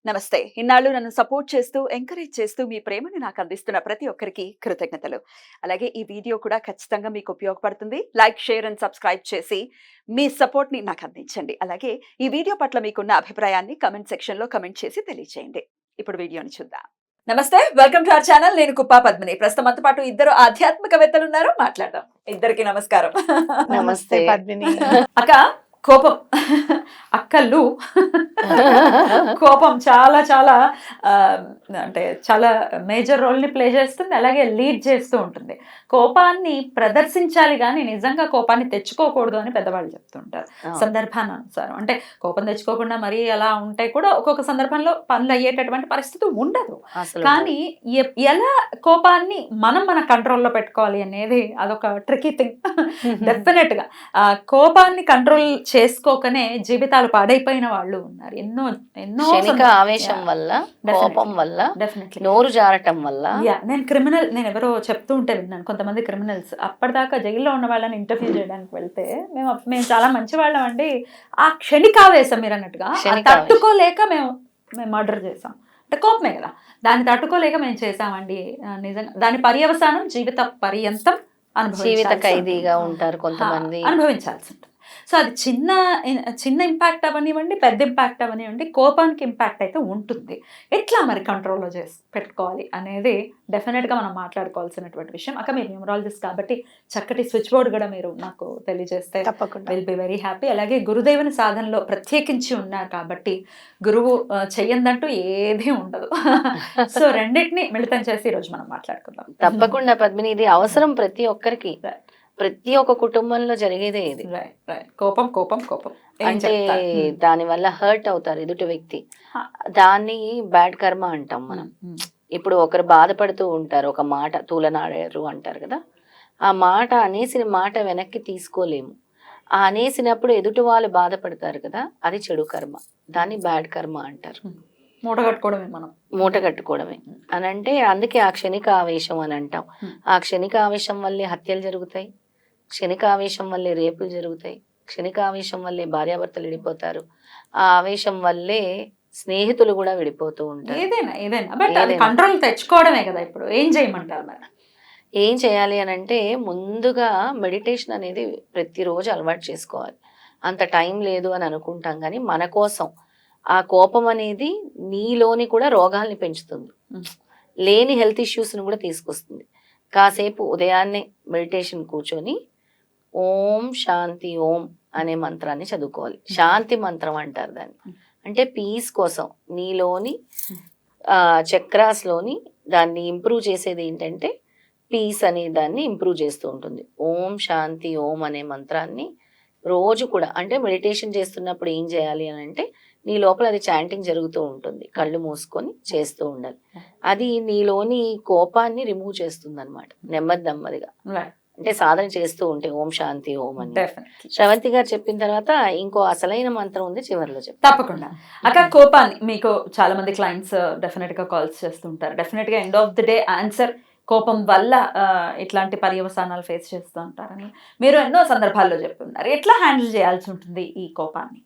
నమస్తే. ఇన్నాళ్ళు నన్ను సపోర్ట్ చేస్తూ, ఎంకరేజ్ చేస్తూ మీ ప్రేమని నాకు అందిస్తున్న ప్రతి ఒక్కరికి కృతజ్ఞతలు. అలాగే ఈ వీడియో కూడా ఖచ్చితంగా మీకు ఉపయోగపడుతుంది. లైక్, షేర్ అండ్ సబ్స్క్రైబ్ చేసి మీ సపోర్ట్‌ని నాకు అందించండి. అలాగే ఈ వీడియో పట్ల మీకున్న అభిప్రాయాన్ని కామెంట్ సెక్షన్‌లో కామెంట్ చేసి తెలియజేయండి. ఇప్పుడు వీడియోని చూద్దాం. నమస్తే. Welcome to our channel. నేను కుప్పా పద్మిని. ప్రస్తుతం మనతో పాటు ఇద్దరు ఆధ్యాత్మికవేత్తలు ఉన్నారు. మాట్లాడదాం. ఇద్దరికి నమస్కారం. నమస్తే పద్మిని. అక్క కోపం అక్కలు కోపం చాలా చాలా అంటే చాలా మేజర్ రోల్ని ప్లే చేస్తుంది, అలాగే లీడ్ చేస్తూ ఉంటుంది. కోపాన్ని ప్రదర్శించాలి కానీ నిజంగా కోపాన్ని తెచ్చుకోకూడదు అని పెద్దవాళ్ళు చెప్తుంటారు. సందర్భానుసారం అంటే కోపం తెచ్చుకోకుండా మరీ అలా ఉంటే కూడా ఒక్కొక్క సందర్భంలో పనులు అయ్యేటటువంటి పరిస్థితి ఉండదు. కానీ ఎలా కోపాన్ని మనం మన కంట్రోల్లో పెట్టుకోవాలి అనేది అదొక ట్రికీ థింగ్. డెఫినెట్ గా కోపాన్ని కంట్రోల్ చేసుకోకనే జీవితాలు పాడైపోయిన వాళ్ళు ఉన్నారు. ఎన్నో ఎన్నో ఆవేశం వల్ల, కోపం వల్ల, నోరు జారటం వల్ల. నేను ఎవరో చెప్తూ ఉంటే విన్నాను, కొంతమంది క్రిమినల్స్ అప్పటిదాకా జైల్లో ఉన్న వాళ్ళని ఇంటర్వ్యూ చేయడానికి వెళ్తే మేము చాలా మంచి వాళ్ళం అండి, ఆ క్షణికావేశం మీరు అన్నట్టుగా తట్టుకోలేక మేము మర్డర్ చేసాం అంటే కోపమే కదా, దాన్ని తట్టుకోలేక మేము చేసామండి. నిజంగా దాని పర్యవసానం జీవిత పర్యంతం జీవిత ఖైదీగా ఉంటారు కొంతమంది, అనుభవించాల్సి ఉంటుంది. సో అది చిన్న ఇంపాక్ట్ అవనివ్వండి, పెద్ద ఇంపాక్ట్ అవనివ్వండి, కోపానికి ఇంపాక్ట్ అయితే ఉంటుంది. ఎట్లా మరి కంట్రోల్లో పెట్టుకోవాలి అనేది డెఫినెట్గా మనం మాట్లాడుకోవాల్సినటువంటి విషయం. అక్క మీరు న్యూమరాలజిస్ట్ కాబట్టి చక్కటి స్విచ్ బోర్డ్ కూడా మీరు నాకు తెలియజేస్తే తప్పకుండా విల్ బి వెరీ హ్యాపీ. అలాగే గురుదేవుని సాధనలో ప్రత్యేకించి ఉన్నారు కాబట్టి గురువు చెయ్యందంటూ ఏదీ ఉండదు. సో రెండింటిని మిళితం చేసి ఈరోజు మనం మాట్లాడుకుందాం. తప్పకుండా పద్మిని, ఇది అవసరం ప్రతి ఒక్కరికి, ప్రతి ఒక్క కుటుంబంలో జరిగేదే ఇది. కోపం కోపం కోపం అంటే దాని వల్ల హర్ట్ అవుతారు ఎదుటి వ్యక్తి, దాన్ని బ్యాడ్ కర్మ అంటాం మనం. ఇప్పుడు ఒకరు బాధపడుతూ ఉంటారు, ఒక మాట తూలనాడారు అంటారు కదా, ఆ మాట అనేసిన మాట వెనక్కి తీసుకోలేము. ఆ అనేసినప్పుడు ఎదుటి వాళ్ళు బాధపడతారు కదా, అది చెడు కర్మ, దాన్ని బ్యాడ్ కర్మ అంటారు. మూట కట్టుకోవడమే అని అంటే, అందుకే ఆ క్షణిక ఆవేశం అని అంటాం. ఆ క్షణిక ఆవేశం వల్లే హత్యలు జరుగుతాయి, క్షణిక ఆవేశం వల్లే రేపులు జరుగుతాయి, క్షణిక ఆవేశం వల్లే భార్యాభర్తలు విడిపోతారు, ఆ ఆవేశం వల్లే స్నేహితులు కూడా విడిపోతూ ఉంటారు. ఏదైనా కంట్రోల్ తెచ్చుకోవడమే కదా. ఇప్పుడు ఏం చేయమంటారు మరి? ఏం చేయాలి అని అంటే, ముందుగా మెడిటేషన్ అనేది ప్రతిరోజు అలవాటు చేసుకోవాలి. అంత టైం లేదు అని అనుకుంటాం కానీ మన కోసం ఆ కోపం అనేది నీలోని కూడా రోగాల్ని పెంచుతుంది, లేని హెల్త్ ఇష్యూస్ని కూడా తీసుకొస్తుంది. కాసేపు ఉదయాన్నే మెడిటేషన్ కూర్చొని ఓం శాంతి ఓం అనే మంత్రాన్ని చదువుకోవాలి. శాంతి మంత్రం అంటారు దాన్ని. అంటే పీస్ కోసం నీలోని చక్రాస్లోని దాన్ని ఇంప్రూవ్ చేసేది ఏంటంటే పీస్ అనే దాన్ని ఇంప్రూవ్ చేస్తూ ఉంటుంది. ఓం శాంతి ఓం అనే మంత్రాన్ని రోజు కూడా, అంటే మెడిటేషన్ చేస్తున్నప్పుడు ఏం చేయాలి అని అంటే, నీ లోపల అది చాంటింగ్ జరుగుతూ ఉంటుంది, కళ్ళు మూసుకొని చేస్తూ ఉండాలి. అది నీలోని కోపాన్ని రిమూవ్ చేస్తుంది అనమాట, నెమ్మది నెమ్మదిగా. అంటే సాధన చేస్తూ ఉంటే ఓం శాంతి ఓం అని. శ్రవంతి గారు చెప్పిన తర్వాత ఇంకో అసలైన మంత్రం ఉంది, చివరిలో చెప్తాను. తప్పకుండా అక్క. కోపాన్ని మీకు చాలా మంది క్లయింట్స్ డెఫినెట్ గా కాల్స్ చేస్తుంటారు. డెఫినెట్ గా end of the day answer కోపం వల్ల ఇట్లాంటి పర్యవసానాలు ఫేస్ చేస్తూ ఉంటారని మీరు ఎన్నో సందర్భాల్లో చెప్తున్నారు. ఎట్లా హ్యాండిల్ చేయాల్సి ఉంటుంది ఈ కోపాన్ని?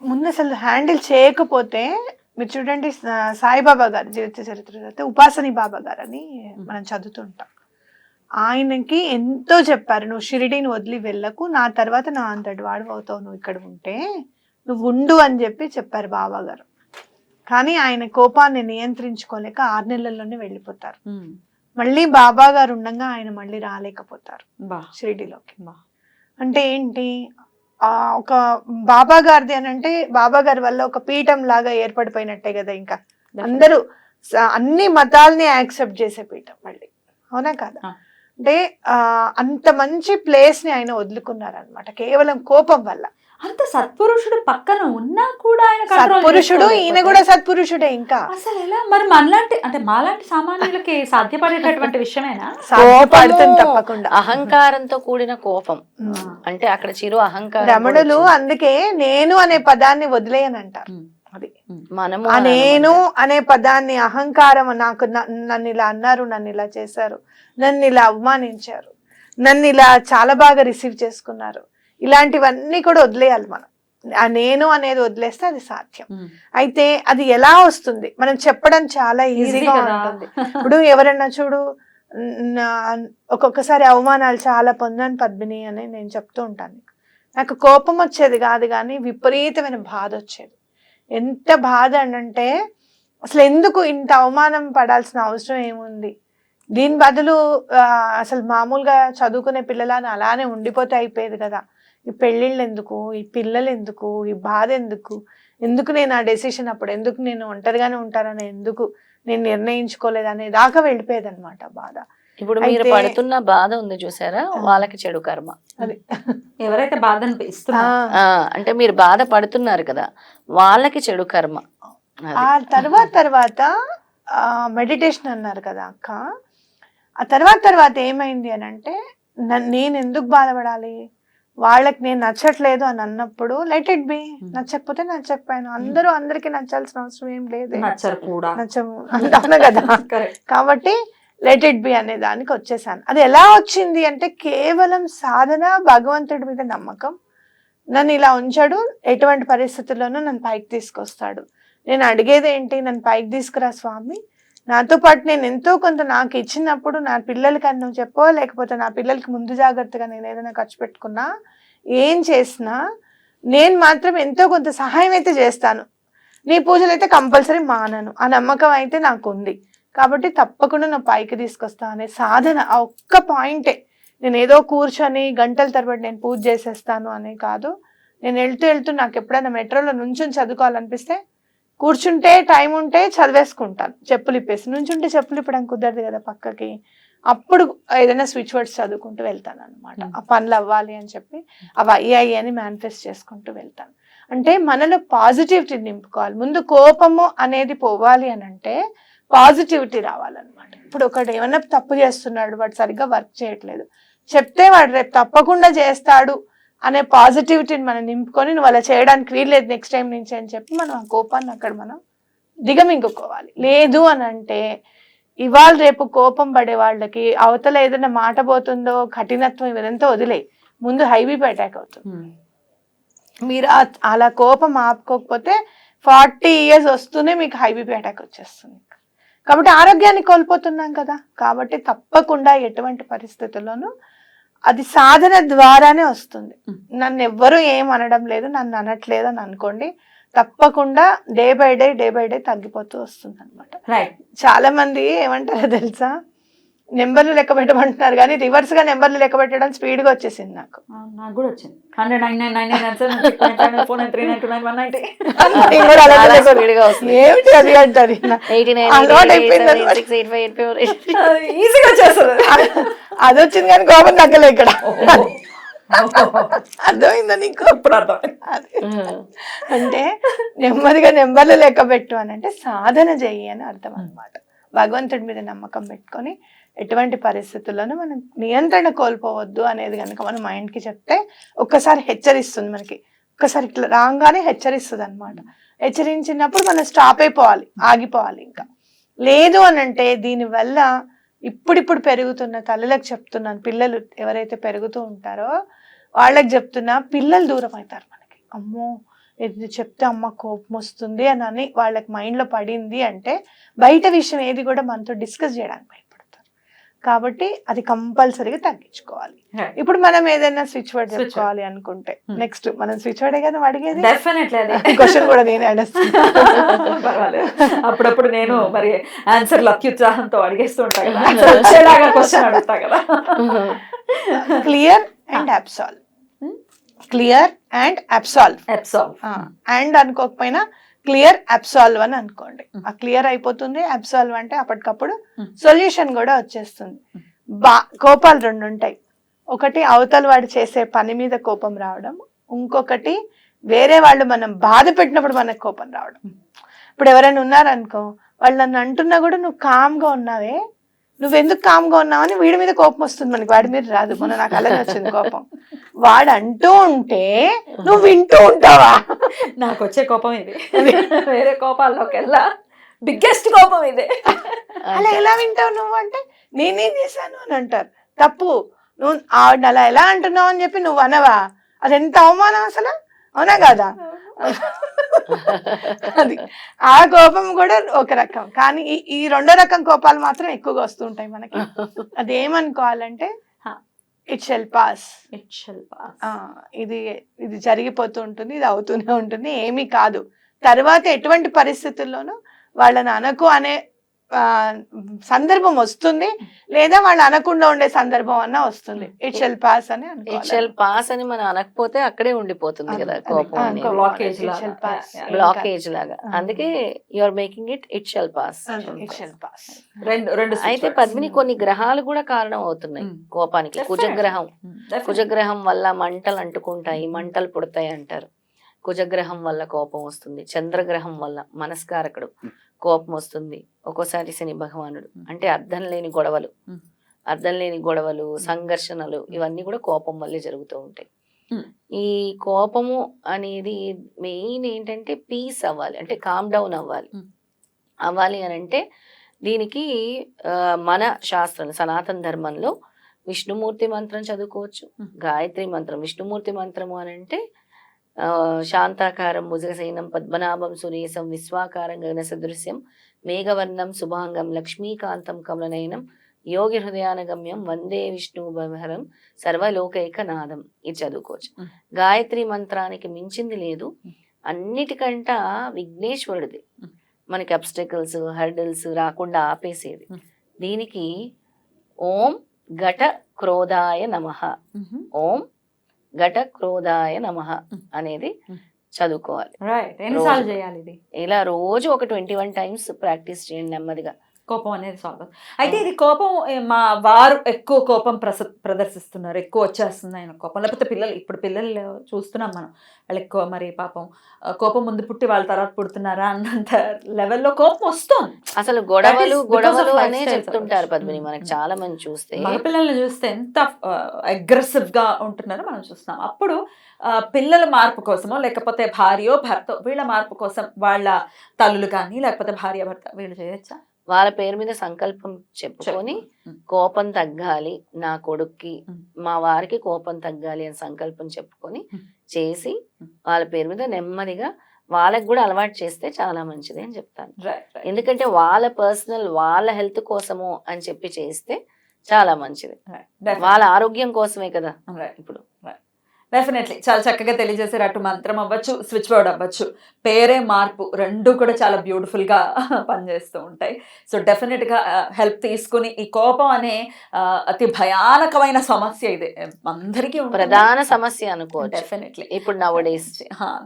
ముందు అసలు హ్యాండిల్ చేయకపోతే, మీరు చూడండి సాయిబాబా గారు జీవిత చరిత్ర ఉపాసని బాబా గారు అని మనం చదువుతుంటాం. ఆయనకి ఎంతో చెప్పారు, నువ్వు షిరిడీని వదిలి వెళ్ళకు, నా తర్వాత నా అంతటి వాడు అవుతావు, నువ్వు ఇక్కడ ఉంటే నువ్వు ఉండు అని చెప్పారు బాబా గారు. కానీ ఆయన కోపాన్ని నియంత్రించుకోలేక 6 నెలల్లోనే వెళ్ళిపోతారు. మళ్ళీ బాబా గారు ఉండగా ఆయన మళ్ళీ రాలేకపోతారు షిరిడీలోకి. అంటే ఏంటి, ఒక బాబా గారిది అని అంటే బాబా గారి వల్ల ఒక పీఠం లాగా ఏర్పడిపోయినట్టే కదా. ఇంకా అందరూ అన్ని మతాల్ని యాక్సెప్ట్ చేసే పీఠం మళ్ళీ, అవునా కదా? అంటే అంత మంచి ప్లేస్ ని ఆయన వదులుకున్నారనమాట కేవలం కోపం వల్ల. అంత సత్పురుషుడు పక్కన ఉన్నా కూడా ఆయన సత్పురుషుడు, ఈయన కూడా సత్పురుషుడే. ఇంకా అసలు ఎలా మరి మనలాంటి అంటే మాలాంటి సామాన్యులకి సాధ్యపడేటటువంటి విషయమేనా? సాధ్యపడుతుంది తప్పకుండా. అహంకారంతో కూడిన కోపం అంటే అక్కడ చిరు అహంకారం. రమణులు అందుకే నేను అనే పదాన్ని వదిలేయనంటారు. అది మనము ఆ నేను అనే పదాన్ని, అహంకారం, నాకు నన్ను ఇలా అన్నారు, నన్ను ఇలా చేశారు, నన్ను ఇలా అవమానించారు, నన్ను ఇలా చాలా బాగా రిసీవ్ చేసుకున్నారు, ఇలాంటివన్నీ కూడా వదిలేయాలి మనం. ఆ నేను అనేది వదిలేస్తే అది సాధ్యం. అయితే అది ఎలా వస్తుంది, మనం చెప్పడం చాలా ఈజీగా ఉంటుంది. ఇప్పుడు ఎవరన్నా చూడు, ఒక్కొక్కసారి అవమానాలు చాలా పొందాను పద్మిని అని నేను చెప్తూ ఉంటాను. నాకు కోపం వచ్చేది కాదు కానీ విపరీతమైన బాధ వచ్చేది. ఎంత బాధ అంటే అసలు ఎందుకు ఇంత అవమానం పడాల్సిన అవసరం ఏముంది, దీని బదులు అసలు మామూలుగా చదువుకునే పిల్లలని అలానే ఉండిపోతే అయిపోయేది కదా, ఈ పెళ్ళిళ్ళు ఎందుకు, ఈ పిల్లలు ఎందుకు, ఈ బాధ ఎందుకు, ఎందుకు నేను ఆ డెసిషన్ అప్పుడు ఎందుకు నేను ఒంటరిగానే ఉంటానని ఎందుకు నేను నిర్ణయించుకోలేదు అనే దాకా వెళ్ళిపోయేది అనమాట బాధ. ఇప్పుడు మీరు పడుతున్న బాధ ఉంది చూసారా, వాళ్ళకి చెడు కర్మ. అది ఎవరైతే బాధ అంటే మీరు బాధ పడుతున్నారు కదా, వాళ్ళకి చెడు కర్మ. ఆ తర్వాత మెడిటేషన్ అన్నారు కదా అక్క, ఆ తర్వాత ఏమైంది అని అంటే, నేను ఎందుకు బాధపడాలి, వాళ్ళకి నేను నచ్చట్లేదు అని అన్నప్పుడు లెట్ ఇట్ బి, నచ్చకపోతే నచ్చకపోయాను, అందరూ అందరికి నచ్చాల్సిన అవసరం ఏం లేదు, నచ్చము అంటాను కదా. కాబట్టి లెట్ ఇట్ బి అనే దానికి వచ్చేసాను. అది ఎలా వచ్చింది అంటే కేవలం సాధన, భగవంతుడి మీద నమ్మకం. నన్ను ఇలా ఉంచాడు, ఎటువంటి పరిస్థితుల్లోనూ నన్ను పైకి తీసుకొస్తాడు. నేను అడిగేది ఏంటి, నన్ను పైకి తీసుకురా స్వామి, నాతో పాటు నేను ఎంతో కొంత నాకు ఇచ్చినప్పుడు నా పిల్లలకి అని నువ్వు చెప్పో, లేకపోతే నా పిల్లలకి ముందు జాగ్రత్తగా నేను ఏదైనా ఖర్చు పెట్టుకున్నా, ఏం చేసినా నేను మాత్రం ఎంతో కొంత సహాయం అయితే చేస్తాను, నీ పూజలు అయితే కంపల్సరీ మానను, ఆ నమ్మకం అయితే నాకు ఉంది. కాబట్టి తప్పకుండా నా పైకి తీసుకొస్తా అనే సాధన, ఆ ఒక్క పాయింటే. నేను ఏదో కూర్చొని గంటల తరబడి నేను పూజ చేసేస్తాను అనే కాదు. నేను వెళ్తూ నాకు ఎప్పుడైనా మెట్రోలో నుంచుని చదువుకోవాలనిపిస్తే కూర్చుంటే టైం ఉంటే చదివేసుకుంటాను, చెప్పులు ఇప్పేసి. నుంచుంటే చెప్పులు ఇప్పడానికి కుదరదు కదా పక్కకి, అప్పుడు ఏదైనా స్విచ్ వర్డ్స్ చదువుకుంటూ వెళ్తాను అనమాట. ఆ పనులు అవ్వాలి అని చెప్పి అవి అయ్యాయి అని మేనిఫెస్ట్ చేసుకుంటూ వెళ్తాను. అంటే మనలో పాజిటివిటీ నింపుకోవాలి. ముందు కోపము అనేది పోవాలి అని అంటే పాజిటివిటీ రావాలన్నమాట. ఇప్పుడు ఒకడు ఏమన్నా తప్పు చేస్తున్నాడు, వాడు సరిగ్గా వర్క్ చేయట్లేదు, చెప్తే వాడు రేపు తప్పకుండా చేస్తాడు అనే పాజిటివిటీని మనం నింపుకొని, నువ్వు అలా చేయడానికి వీల్లేదు నెక్స్ట్ టైం నుంచి అని చెప్పి మనం ఆ కోపాన్ని అక్కడ మనం దిగమింగుకోవాలి. లేదు అని అంటే ఇవాళ రేపు కోపం పడే వాళ్ళకి అవతల ఏదైనా మాట పోతుందో, కఠినత్వం ఇదంతా వదిలే, ముందు హైబీపీ అటాక్ అవుతుంది. మీరు అలా కోపం ఆపుకోకపోతే 40 years వస్తూనే మీకు హైబీపీ అటాక్ వచ్చేస్తుంది. కాబట్టి ఆరోగ్యాన్ని కోల్పోతున్నాం కదా. కాబట్టి తప్పకుండా ఎటువంటి పరిస్థితుల్లోనూ అది సాధన ద్వారానే వస్తుంది. నన్ను ఎవ్వరూ ఏం అనడం లేదు, నన్ను అనట్లేదు అని అనుకోండి, తప్పకుండా డే బై డే తగ్గిపోతూ వస్తుంది అనమాట. చాలా మంది ఏమంటారో తెలుసా, నెంబర్లు లెక్క పెట్టమంటున్నారు కానీ రివర్స్ గా నెంబర్లు లెక్క పెట్టడం స్పీడ్ గా వచ్చేసింది. నాకు కూడా వచ్చింది 100, ఏమిటి అది అంటారు, అది వచ్చింది కానీ కోపం తగ్గలే ఇక్కడ. అర్థమైందా నీకు? అంటే నెమ్మదిగా నెంబర్లు లెక్క పెట్టు అని అంటే సాధన చెయ్యి అని అర్థం అనమాట. భగవంతుడి మీద నమ్మకం పెట్టుకొని ఎటువంటి పరిస్థితుల్లోనూ మనం నియంత్రణ కోల్పోవద్దు అనేది కనుక మన మైండ్కి చెప్తే ఒక్కసారి హెచ్చరిస్తుంది. మనకి ఒక్కసారి ఇట్లా రాగానే హెచ్చరిస్తుంది అనమాట. హెచ్చరించినప్పుడు మనం స్టాప్ అయిపోవాలి, ఆగిపోవాలి. ఇంకా లేదు అని అంటే దీనివల్ల ఇప్పుడిప్పుడు పెరుగుతున్న తల్లులకు చెప్తున్నాను, పిల్లలు ఎవరైతే పెరుగుతూ ఉంటారో వాళ్ళకి చెప్తున్నా, పిల్లలు దూరం అవుతారు మనకి. అమ్మో ఇది చెప్తే అమ్మ కోపం వస్తుంది అని వాళ్ళకి మైండ్లో పడింది అంటే బయట విషయం ఏది కూడా మనతో డిస్కస్ చేయడానికి భయపడతారు. కాబట్టి అది కంపల్సరీగా తగ్గించుకోవాలి. ఇప్పుడు మనం ఏదైనా స్విచ్ వర్డ్ చెప్పుకోవాలి అనుకుంటే నెక్స్ట్ మనం స్విచ్ వర్డే కదా అడిగేది, క్వశ్చన్ కూడా నేనే అడుగుతాను. అప్పుడప్పుడు నేను మరి ఆన్సర్లు అత్యుత్సాహంతో అడిగేస్తూ ఉంటాను కదా. Clear and absolve, clear and absolve, and అనుకోకపోయినా క్లియర్ అబ్సాల్వ్ అని అనుకోండి. ఆ క్లియర్ అయిపోతుంది, అబ్సాల్వ్ అంటే అప్పటికప్పుడు సొల్యూషన్ కూడా వచ్చేస్తుంది. కోపాలు 2 ఉంటాయి. ఒకటి అవతల వాడు చేసే పని మీద కోపం రావడం, ఇంకొకటి వేరే వాళ్ళు మనం బాధ పెట్టినప్పుడు మనకు కోపం రావడం. ఇప్పుడు ఎవరైనా ఉన్నారనుకో, వాళ్ళు నన్ను అంటున్నా కూడా నువ్వు కామ్గా ఉన్నావే, నువ్వెందుకు కామ్గా ఉన్నావని వీడి మీద కోపం వస్తుంది మనకి, వాడి మీద రాదు. మొన్న నాకు అలాగే వచ్చింది కోపం. వాడు అంటూ ఉంటే నువ్వు వింటూ ఉంటావా? నాకు వచ్చే కోపం ఇది, వేరే కోపాల్లోకెల్లా బిగ్గెస్ట్ కోపం ఇదే. అలా ఎలా వింటావు నువ్వు అంటే నేనేం చేశాను అని అంటారు. తప్పు, నువ్వు ఆవిడ అలా ఎలా అంటున్నావు అని చెప్పి నువ్వు అనవా, అది ఎంత అవమానం అసలు. అవునా కదా? అది ఆ కోపం కూడా ఒక రకం, కానీ ఈ రెండో రకం కోపాలు మాత్రం ఎక్కువగా వస్తూ ఉంటాయి మనకి. అది ఏమనుకోవాలంటే it shell pass, it shall pass. ఇది ఇది జరిగిపోతూ ఉంటుంది, ఇది అవుతూనే ఉంటుంది, ఏమీ కాదు. తర్వాత ఎటువంటి పరిస్థితుల్లోనూ వాళ్ళని అనకు అనే సందర్భం వస్తుంది, లేదా వాళ్ళు అనకుండా ఉండే సందర్భం అన్నా వస్తుంది. ఇట్ షెల్ పాస్ అని ఇట్ షెల్ పాస్ అని మనం అనకపోతే అక్కడే ఉండిపోతుంది కదా కోపం అనేది. బ్లాకేజ్ బ్లాకేజ్ లాగా. అందుకే you are making it shell pass. It shell pass. రెండు అయితే పద్మిని కొన్ని గ్రహాలు కూడా కారణం అవుతున్నాయి కోపానికి. కుజగ్రహం వల్ల మంటలు అంటుకుంటాయి, మంటలు పుడతాయి అంటారు. కుజగ్రహం వల్ల కోపం వస్తుంది. చంద్రగ్రహం వల్ల మనస్కారకుడు కోపం వస్తుంది. ఒక్కోసారి శని భగవానుడు అంటే అర్థం లేని గొడవలు, సంఘర్షణలు, ఇవన్నీ కూడా కోపం వల్లే జరుగుతూ ఉంటాయి. ఈ కోపము అనేది మెయిన్ ఏంటంటే పీస్ అవ్వాలి, అంటే కామ్ డౌన్ అవ్వాలి అని అంటే దీనికి మన శాస్త్రం సనాతన ధర్మంలో విష్ణుమూర్తి మంత్రం చదువుకోవచ్చు, గాయత్రి మంత్రం. విష్ణుమూర్తి మంత్రము అని అంటే శాంతాకారం భుజగశయనం పద్మనాభం సురేశం విశ్వాకారం గగన సదృశ్యం మేఘవర్ణం శుభాంగం లక్ష్మీకాంతం కమలనయనం యోగి హృదయానగమ్యం వందే విష్ణు భవహరం సర్వలోకైకనాథం. ఇది చదువుకోవచ్చు. గాయత్రి మంత్రానికి మించింది లేదు. అన్నిటికంట విఘ్నేశ్వరుడిది మనకి అబ్స్టకల్స్ హర్డల్స్ రాకుండా ఆపేసేది. దీనికి ఓం ఘట క్రోధాయ నమః, ఓం ఘట క్రోధాయ నమః అనేది చదువుకోవాలి. ఇలా రోజు ఒక 21 times ప్రాక్టీస్ చేయండి నెమ్మదిగా. కోపం అనేది సాల్వ్. అయితే ఇది కోపం మా వారు ఎక్కువ కోపం ప్రదర్శిస్తున్నారు, ఎక్కువ వచ్చేస్తుంది ఆయన కోపం, లేకపోతే ఇప్పుడు పిల్లలు చూస్తున్నాం మనం, వాళ్ళు ఎక్కువ మరి పాపం కోపం ముందు పుట్టి వాళ్ళ తర్వాత పుడుతున్నారా అన్నంత లెవెల్లో కోపం వస్తుంది. అసలు గొడవలు అనే చెప్తుంటారు పద్మిని. మనకి చాలా మంది చూస్తే మగపిల్లల్ని చూస్తే ఎంత అగ్రెసివ్ గా ఉంటున్నారో మనం చూస్తున్నాం. అప్పుడు పిల్లల మార్పు కోసమో లేకపోతే భార్యో భర్త వీళ్ళ మార్పు కోసం వాళ్ళ తల్లులు కానీ లేకపోతే భార్య భర్త వీళ్ళు చేయొచ్చా? వాళ్ళ పేరు మీద సంకల్పం చెప్పుకొని కోపం తగ్గాలి నా కొడుక్కి, మా వారికి కోపం తగ్గాలి అని సంకల్పం చెప్పుకొని చేసి వాళ్ళ పేరు మీద నెమ్మదిగా వాళ్ళకి కూడా అలవాటు చేస్తే చాలా మంచిది అని చెప్తాను. ఎందుకంటే వాళ్ళ పర్సనల్ వాళ్ళ హెల్త్ కోసము అని చెప్పి చేస్తే చాలా మంచిది. వాళ్ళ ఆరోగ్యం కోసమే కదా ఇప్పుడు. డెఫినెట్లీ చాలా చక్కగా తెలియజేశారు. అటు మంత్రం అవ్వచ్చు, స్విచ్ బోర్డ్ అవ్వచ్చు, పేరే మార్పు రెండు కూడా చాలా బ్యూటిఫుల్గా పనిచేస్తూ ఉంటాయి. సో డెఫినెట్గా హెల్ప్ తీసుకుని ఈ కోపం అనే అతి భయానకమైన సమస్య ఇది అందరికీ ప్రధాన సమస్య అనుకో. డెఫినెట్లీ ఇప్పుడు నవడేస్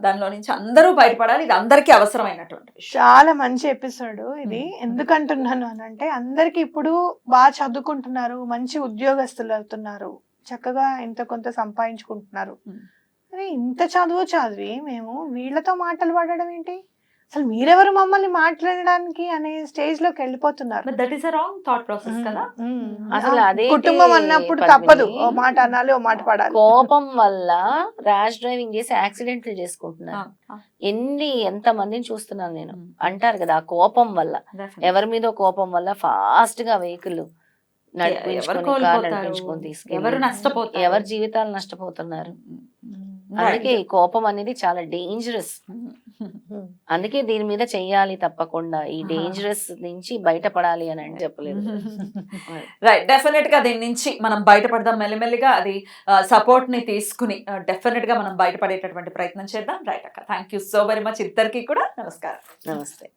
దానిలో నుంచి అందరూ బయటపడాలి. ఇది అందరికీ అవసరమైనటువంటి చాలా మంచి ఎపిసోడ్ ఇది. ఎందుకంటున్నాను అని అంటే అందరికి ఇప్పుడు బాగా చదువుకుంటున్నారు, మంచి ఉద్యోగస్తులు అవుతున్నారు, చక్కగా ఇంత కొంత సంపాదించుకుంటున్నారు. అరే ఇంత చదివి మేము వీళ్ళతో మాటలు పడడం ఏంటి, అసలు మీరెవరు మమ్మల్ని మాట్లాడడానికి అనే స్టేజ్ లోకి వెళ్ళిపోతున్నారు. That is a wrong thought process కదా. అసలు అదే కుటుంబం అన్నప్పుడు తప్పదు, ఓ మాట అనాలి, ఓ మాట పడాలి. కోపం వల్ల ర్యాష్ డ్రైవింగ్ చేసి యాక్సిడెంట్లు చేసుకుంటున్నారు. ఎంత మందిని చూస్తున్నాను నేను. అంటారు కదా ఆ కోపం వల్ల, ఎవరి మీద కోపం వల్ల ఫాస్ట్ గా వెహికల్ నడిపించుకొని తీసుకెళ్ళి ఎవరి జీవితాలు నష్టపోతున్నారు. అందుకే కోపం అనేది చాలా డేంజరస్. అందుకే దీని మీద చెయ్యాలి తప్పకుండా. ఈ డేంజరస్ నుంచి బయటపడాలి అని అంటే చెప్పలేదు. రైట్, డెఫినెట్ గా దీని నుంచి మనం బయటపడదాం మెల్లిమెల్లిగా. అది సపోర్ట్ ని తీసుకుని డెఫినెట్ గా మనం బయటపడేటటువంటి ప్రయత్నం చేద్దాం. రైట్ అక్క, thank you so very much ఇద్దరికి కూడా. నమస్కారం. నమస్తే.